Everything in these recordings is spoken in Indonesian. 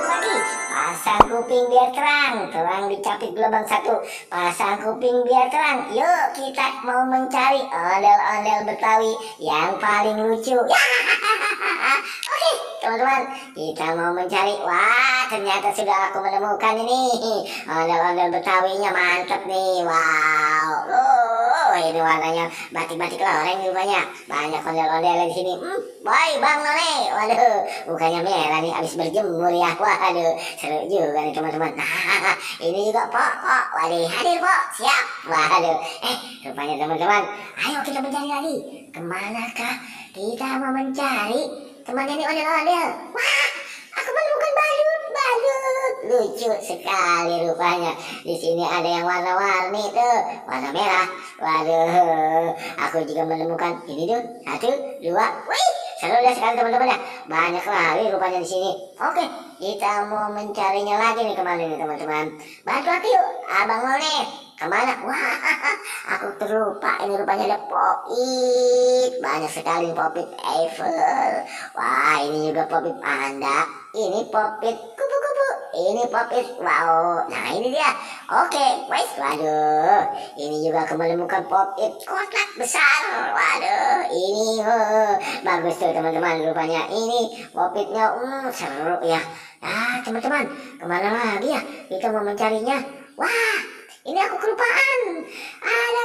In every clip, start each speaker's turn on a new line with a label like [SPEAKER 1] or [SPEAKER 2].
[SPEAKER 1] lagi. Pasang kuping biar terang, terang dicapit gelombang satu. Pasang kuping biar terang. Yuk kita mau mencari ondel-ondel Betawi yang paling lucu. Oke teman-teman, kita mau mencari. Wah, ternyata sudah aku menemukan ini ondel-ondel Betawinya, mantep nih. Wow, ini warnanya batik-batik loreng rupanya. Banyak ondel-ondel di sini. Boy, Bang None. Waduh, bukannya merah nih, habis berjemur ya. Waduh, seru juga nih teman-teman. Nah, ini juga Pok. Waduh, hadir Pok. Siap. Waduh, rupanya teman-teman, ayo kita mencari lagi. Kemanakah kita mau mencari? Temannya ini ondel-ondel. Wah, aku menemukan badut. Lucu sekali rupanya. Di sini ada yang warna-warni tuh, warna merah. Waduh, aku juga menemukan ini tuh. 1, 2. Wih, seru sekali teman-teman ya. Banyak lagi rupanya di sini. Oke, kita mau mencarinya lagi nih kemana nih teman-teman. Bantu aku yuk, Abang None. Kemana? Wah, aku terlupa. Ini rupanya ada Pop-it. Banyak sekali Pop-it Eiffel. Wah, ini juga Pop-it panda. Ini Pop-it kupu-kupu. Ini Pop-it wow. Nah ini dia. Oke, wes. Waduh, ini juga aku menemukan Pop-it kotak besar. Waduh, ini bagus tuh teman-teman. Rupanya ini Pop-itnya seru ya. Nah teman-teman, kemana lagi ya kita mau mencarinya? Wah, ini aku kelupaan. Ada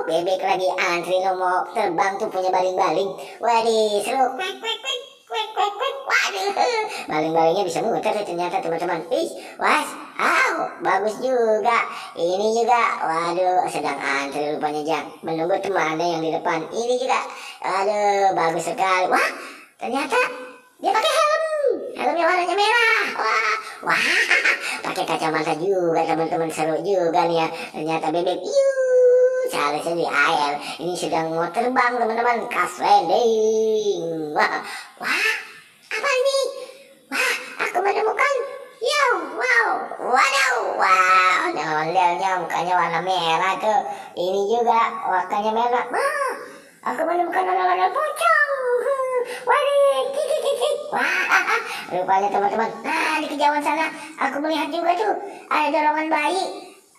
[SPEAKER 1] bebek lagi antri mau terbang tuh, punya baling-baling. Waduh, seru. Waduh, baling-balingnya bisa muter ternyata teman-teman. Bagus juga. Ini juga, waduh, sedang antri rupanya Jack, menunggu temannya yang di depan. Ini juga, waduh, bagus sekali. Wah, ternyata dia pakai helm. Helmnya warnanya merah. Wah, pakai kacamata juga teman-teman, seru juga nih ya. Ternyata bebek seharusnya di air. Ini sedang mau terbang teman-teman, crash landing. Wah, apa ini? Wah, aku menemukan. Ondel-ondelnya mukanya warna merah tuh. Ini juga warnanya merah. Wah, aku menemukan ondel-ondel pocong. Wah, rupanya teman-teman. Nah, di kejauhan sana aku melihat juga tuh ada dorongan bayi,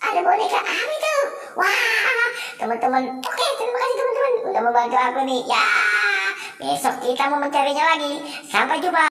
[SPEAKER 1] ada boneka apa itu. Wah, teman-teman. Oke, terima kasih teman-teman udah membantu aku nih. Ya, besok kita mau mencarinya lagi. Sampai jumpa.